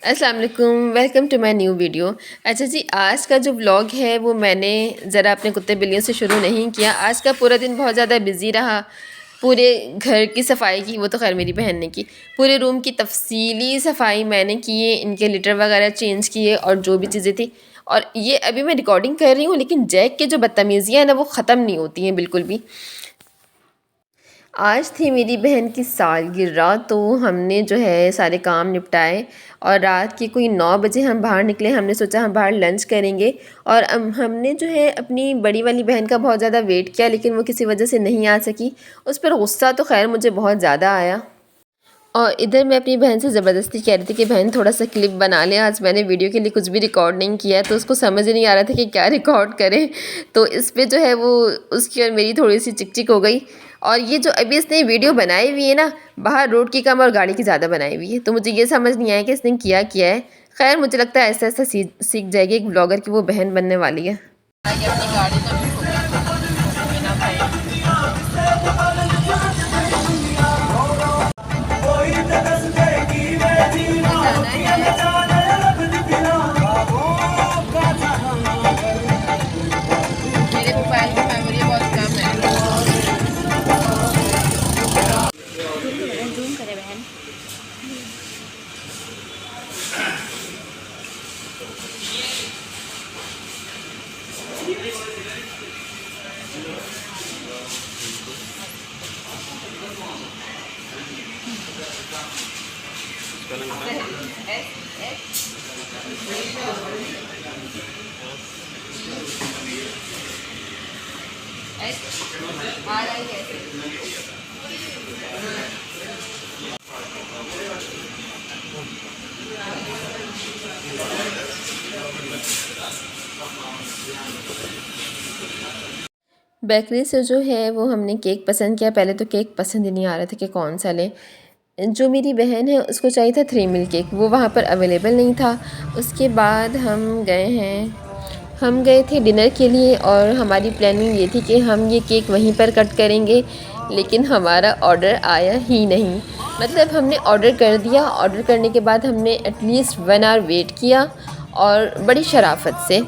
अस्सलाम वालेकुम, welcome to my new video. अच्छा जी, आज का जो व्लॉग है वो मैंने ज़रा अपने कुत्ते बिल्लियों से शुरू नहीं किया। आज का पूरा दिन बहुत ज़्यादा बिज़ी रहा। पूरे घर की सफाई की, वो तो खैर मेरी बहन ने की। पूरे रूम की तफसीली सफाई मैंने की है, इनके लिटर वगैरह चेंज किए और जो भी चीज़ें थी। और ये अभी मैं रिकॉर्डिंग कर रही हूँ, लेकिन जैक के जो बदतमीज़ियाँ हैं ना, वो ख़त्म नहीं होती हैं बिल्कुल भी। आज थी मेरी बहन की सालगिरह, तो हमने जो है सारे काम निपटाए और रात के कोई 9 बजे हम बाहर निकले। हमने सोचा हम बाहर लंच करेंगे और हमने जो है अपनी बड़ी वाली बहन का बहुत ज़्यादा वेट किया, लेकिन वो किसी वजह से नहीं आ सकी। उस पर गुस्सा तो खैर मुझे बहुत ज़्यादा आया। और इधर मैं अपनी बहन से ज़बरदस्ती कह रही थी कि बहन थोड़ा सा क्लिप बना ले। आज मैंने वीडियो के लिए कुछ भी रिकॉर्ड नहीं किया है, तो उसको समझ नहीं आ रहा था कि क्या रिकॉर्ड करें। तो इस पे जो है वो उसकी और मेरी थोड़ी सी चिक चिक हो गई। और ये जो अभी इसने वीडियो बनाई हुई है ना, बाहर रोड की कम और गाड़ी की ज़्यादा बनाई हुई है, तो मुझे ये समझ नहीं आया कि इसने किया किया है। खैर मुझे लगता है ऐसा ऐसा सीख जाएगी एक ब्लॉगर की वो बहन बनने वाली है। मेरे मोबाइल की मेमोरी बहुत कम है। जूम करे बहन। बेकरी से जो है वो हमने केक पसंद किया। पहले तो केक पसंद ही नहीं आ रहा था कि कौन सा लें। जो मेरी बहन है उसको चाहिए था 3 मिल्क केक, वो वहाँ पर अवेलेबल नहीं था। उसके बाद हम गए थे डिनर के लिए और हमारी प्लानिंग ये थी कि हम ये केक वहीं पर कट करेंगे, लेकिन हमारा ऑर्डर आया ही नहीं। मतलब हमने ऑर्डर कर दिया, ऑर्डर करने के बाद हमने एटलीस्ट 1 आवर वेट किया और बड़ी शराफत से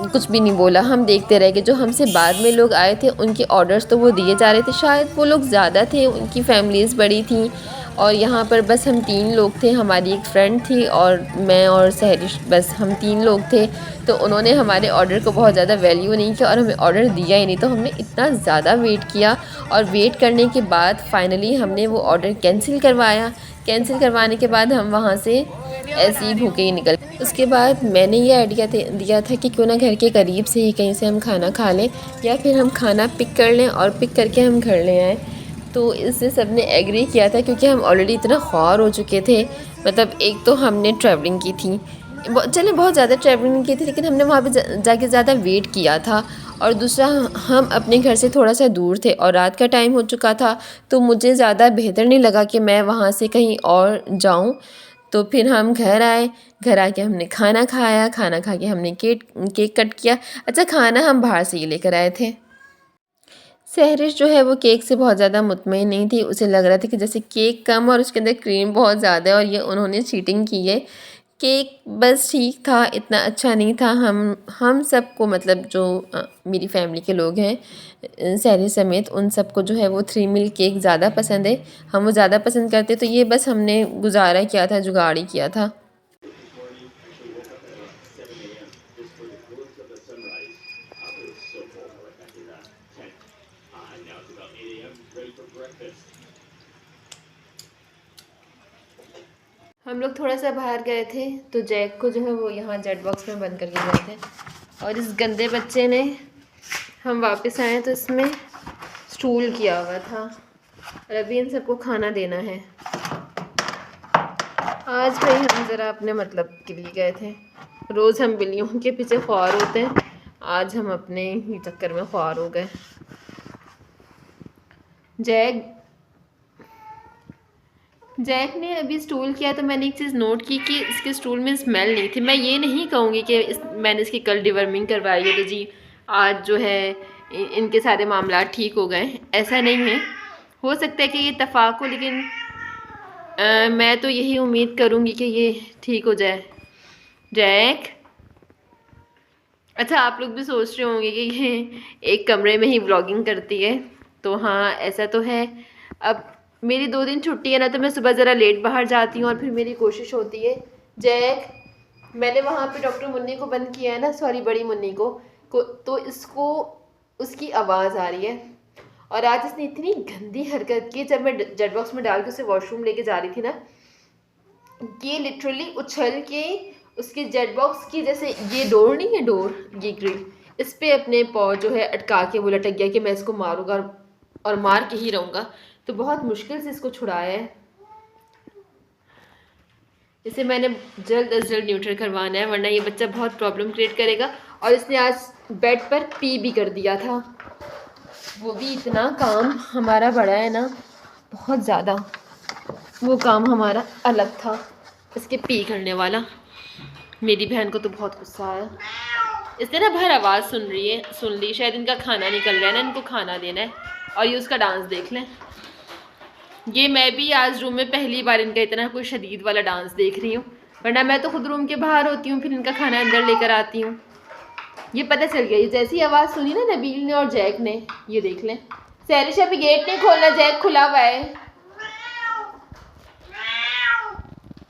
कुछ भी नहीं बोला। हम देखते रह गए। जो हमसे बाद में लोग आए थे उनके ऑर्डर्स तो वो दिए जा रहे थे, शायद वो लोग ज़्यादा थे, उनकी फैमिलीज़ बड़ी थी और यहाँ पर बस हम 3 लोग थे। हमारी एक फ्रेंड थी और मैं और सहरिश, बस हम 3 लोग थे। तो उन्होंने हमारे ऑर्डर को बहुत ज़्यादा वैल्यू नहीं किया और हमें ऑर्डर दिया ही नहीं। तो हमने इतना ज़्यादा वेट किया और वेट करने के बाद फाइनली हमने वो ऑर्डर कैंसिल करवाया। कैंसिल करवाने के बाद हम वहाँ से ऐसे ही भूखे ही निकल। उसके बाद मैंने ये आइडिया दिया था कि क्यों ना घर के करीब से ही कहीं से हम खाना खा लें या फिर हम खाना पिक कर लें और पिक करके हम घर ले आएँ। तो इससे सब ने एग्री किया था, क्योंकि हम ऑलरेडी इतना ख्वार हो चुके थे। मतलब एक तो हमने ट्रैवलिंग की थी, चले बहुत ज़्यादा ट्रैवलिंग नहीं की थी, लेकिन हमने वहाँ पे जाके ज़्यादा वेट किया था। और दूसरा, हम अपने घर से थोड़ा सा दूर थे और रात का टाइम हो चुका था, तो मुझे ज़्यादा बेहतर नहीं लगा कि मैं वहाँ से कहीं और जाऊँ। तो फिर हम घर आए। घर आके हमने खाना खाया, खाना खा के हमने केक कट किया। अच्छा, खाना हम बाहर से ही लेकर आए थे। सहरिश जो है वो केक से बहुत ज़्यादा मुतमईन नहीं थी। उसे लग रहा था कि जैसे केक कम और उसके अंदर क्रीम बहुत ज़्यादा है और ये उन्होंने चीटिंग की है। केक बस ठीक था, इतना अच्छा नहीं था। हम सबको, मतलब जो मेरी फैमिली के लोग हैं, सहरिश समेत, उन सबको जो है वो 3 मिल्क केक ज़्यादा पसंद है। हम वो ज़्यादा पसंद करते, तो ये बस हमने गुजारा किया था, जुगाड़ ही किया था। हम लोग थोड़ा सा बाहर गए थे, तो जैक को जो है वो यहाँ जेट बॉक्स में बंद करके गए थे और इस गंदे बच्चे ने, हम वापस आए तो इसमें स्टूल किया हुआ था और अभी इन सबको खाना देना है। आज भाई हम ज़रा अपने मतलब के लिए गए थे। रोज़ हम बिल्लियों के पीछे ख्वार होते हैं, आज हम अपने ही चक्कर में ख्वार हो गए। जैक ने अभी स्टूल किया तो मैंने एक चीज़ नोट की कि इसके स्टूल में स्मेल नहीं थी। मैं ये नहीं कहूँगी कि मैंने इसकी कल डिवर्मिंग करवाई है तो जी आज जो है इनके सारे मामला ठीक हो गए, ऐसा नहीं है। हो सकता है कि ये इत्तफाक हो, लेकिन मैं तो यही उम्मीद करूँगी कि ये ठीक हो जाए। जैक, अच्छा आप लोग भी सोच रहे होंगे कि ये एक कमरे में ही व्लॉगिंग करती है, तो हाँ ऐसा तो है। अब मेरी 2 दिन छुट्टी है ना, तो मैं सुबह ज़रा लेट बाहर जाती हूँ और फिर मेरी कोशिश होती है। जैक, मैंने वहाँ पे डॉक्टर मुन्नी को बंद किया है ना, सॉरी बड़ी मुन्नी को तो इसको उसकी आवाज़ आ रही है। और आज इसने इतनी गंदी हरकत की, जब मैं जेट बॉक्स में डाल के उसे वॉशरूम लेके जा रही थी ना, ये लिटरली उछल के उसके जेट बॉक्स की, जैसे ये डोर नहीं है, डोर ये ग्रिल, इस पे अपने पाँव जो है अटका के वो लटक गया कि मैं इसको मारूंगा और मार के ही रहूँगा। तो बहुत मुश्किल से इसको छुड़ाया है। इसे मैंने जल्द अज जल्द न्यूट्रल करवाना है, वरना ये बच्चा बहुत प्रॉब्लम क्रिएट करेगा। और इसने आज बेड पर पी भी कर दिया था, वो भी इतना काम हमारा बड़ा है ना, बहुत ज़्यादा वो काम हमारा अलग था, इसके पी करने वाला। मेरी बहन को तो बहुत गुस्सा आया, इसने ना बाहर आवाज़ सुन ली, शायद इनका खाना निकल रहा है ना, इनको खाना देना है। और ये उसका डांस देख लें, ये मैं भी आज रूम में पहली बार इनका इतना कोई शदीद वाला डांस देख रही हूँ, वरना मैं तो खुद रूम के बाहर होती हूँ, फिर इनका खाना अंदर लेकर आती हूँ। ये पता चल गया, ये जैसी आवाज़ सुनी ना नबील ने और जैक ने, ये देख लें। सैरिश अभी गेट नहीं खोलना, जैक खुला हुआ है।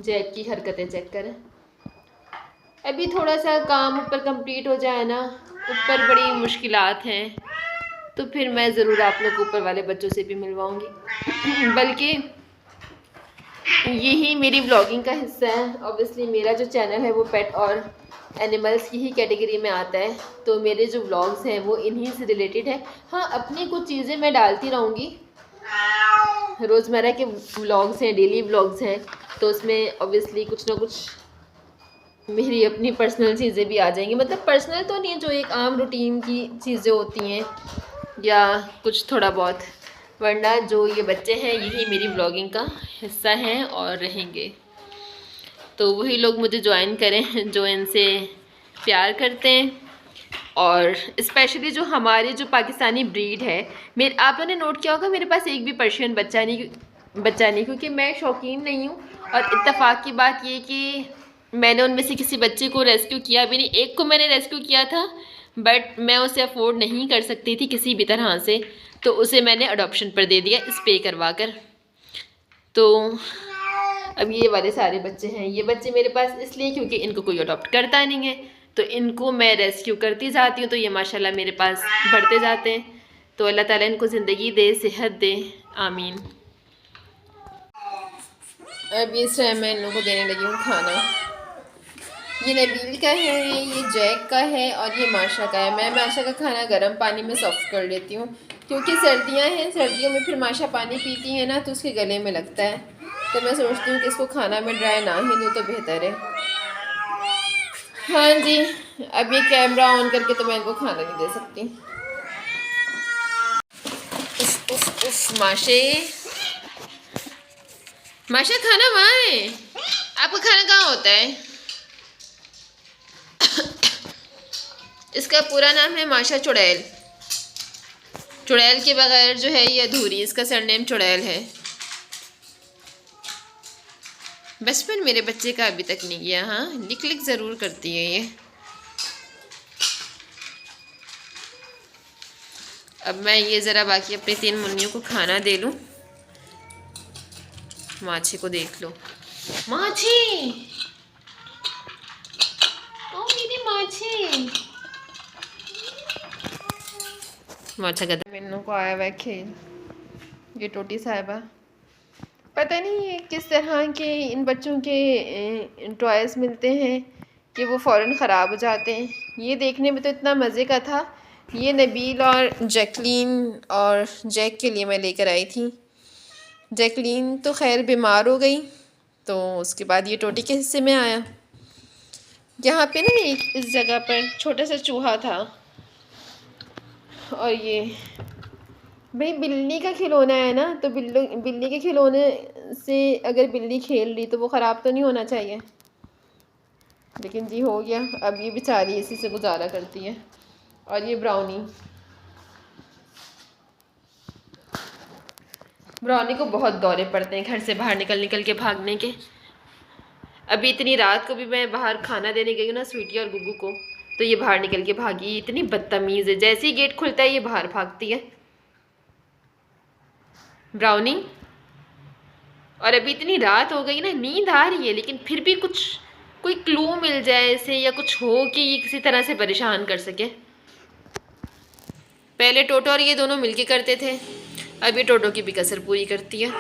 जैक की हरकतें चेक करें। अभी थोड़ा सा काम ऊपर कंप्लीट हो जाए ना, ऊपर बड़ी मुश्किलात हैं, तो फिर मैं ज़रूर आप लोग ऊपर वाले बच्चों से भी मिलवाऊंगी। बल्कि यही मेरी व्लॉगिंग का हिस्सा है। ऑब्वियसली मेरा जो चैनल है वो पेट और एनिमल्स की ही कैटेगरी में आता है, तो मेरे जो व्लॉग्स हैं वो इन्हीं से रिलेटेड है। हाँ, अपनी कुछ चीज़ें मैं डालती रहूँगी, रोज़मर्रा के व्लॉग्स हैं, डेली व्लॉग्स हैं, तो उसमें ऑब्वियसली कुछ ना कुछ मेरी अपनी पर्सनल चीज़ें भी आ जाएंगी। मतलब पर्सनल तो नहीं, जो एक आम रूटीन की चीज़ें होती हैं या कुछ थोड़ा बहुत, वरना जो ये बच्चे हैं यही मेरी ब्लॉगिंग का हिस्सा हैं और रहेंगे। तो वही लोग मुझे ज्वाइन करें जो इनसे प्यार करते हैं, और स्पेशली जो हमारे जो पाकिस्तानी ब्रीड है। मेरे आप लोगों ने नोट किया होगा, मेरे पास एक भी पर्शियन बच्चा नहीं, क्योंकि मैं शौकीन नहीं हूँ। और इत्तेफाक की बात ये कि मैंने उनमें से किसी बच्चे को रेस्क्यू किया भी नहीं। एक को मैंने रेस्क्यू किया था, बट मैं उसे अफोर्ड नहीं कर सकती थी किसी भी तरह से, तो उसे मैंने अडॉप्शन पर दे दिया स्पे करवा कर। तो अब ये वाले सारे बच्चे हैं, ये बच्चे मेरे पास इसलिए क्योंकि इनको कोई अडॉप्ट करता नहीं है, तो इनको मैं रेस्क्यू करती जाती हूँ, तो ये माशाल्लाह मेरे पास बढ़ते जाते हैं। तो अल्लाह ताला इनको ज़िंदगी दे, सेहत दे, आमीन। अब इस टाइम मैं इन लोगों को देने लगी हूँ खाना। ये नबील का है, ये जैक का है और ये माशा का है। मैं माशा का खाना गर्म पानी में सॉफ्ट कर लेती हूँ, क्योंकि सर्दियाँ हैं, सर्दियों में फिर माशा पानी पीती है ना, तो उसके गले में लगता है। तो मैं सोचती हूँ कि इसको खाना में ड्राई ना ही दूँ तो बेहतर है। हाँ जी, अब ये कैमरा ऑन करके तो मैं इनको खाना नहीं दे सकती। उफ उफ उफ, माशा खाना वहाँ है, आपका खाना कहाँ होता है? इसका पूरा नाम है माशा चुड़ैल। चुड़ैल के बगैर जो है ये अधूरी, इसका सरनेम चुड़ैल है। बचपन मेरे बच्चे का अभी तक नहीं गया। हाँ, लिक लिक ज़रूर करती है ये। अब मैं ये ज़रा बाकी अपनी 3 मुन्नियों को खाना दे लूँ। माछी को देख लो, माछी, ओ मेरी माछी। माछा गधा मिन्नू को आया हुआ है खेल। ये टोटी साहिबा, पता नहीं ये किस तरह के इन बच्चों के टॉयज़ मिलते हैं कि वो फ़ौरन ख़राब हो जाते हैं। ये देखने में तो इतना मज़े का था। ये नबील और जैकलीन और जैक के लिए मैं लेकर आई थी। जैकलीन तो खैर बीमार हो गई, तो उसके बाद ये टोटी के हिस्से में आया। यहाँ पे ना एक इस जगह पर छोटा सा चूहा था, और ये भाई बिल्ली का खिलौना है ना, तो बिल्ली के खिलौने से अगर बिल्ली खेल रही तो वो ख़राब तो नहीं होना चाहिए। लेकिन जी हो गया, अब ये बेचारी इसी से गुजारा करती है। और ये ब्राउनी, ब्राउनी को बहुत दौरे पड़ते हैं घर से बाहर निकल के भागने के। अभी इतनी रात को भी मैं बाहर खाना देने गई हूँ ना स्वीटी और गुग्गू को, तो ये बाहर निकल के भागी। इतनी बदतमीज़ है, जैसे ही गेट खुलता है ये बाहर भागती है ब्राउनी। और अभी इतनी रात हो गई ना, नींद आ रही है, लेकिन फिर भी कुछ कोई क्लू मिल जाए इसे या कुछ हो कि ये किसी तरह से परेशान कर सके। पहले टोटो और ये दोनों मिलके करते थे, अब ये टोटो की भी कसर पूरी करती है।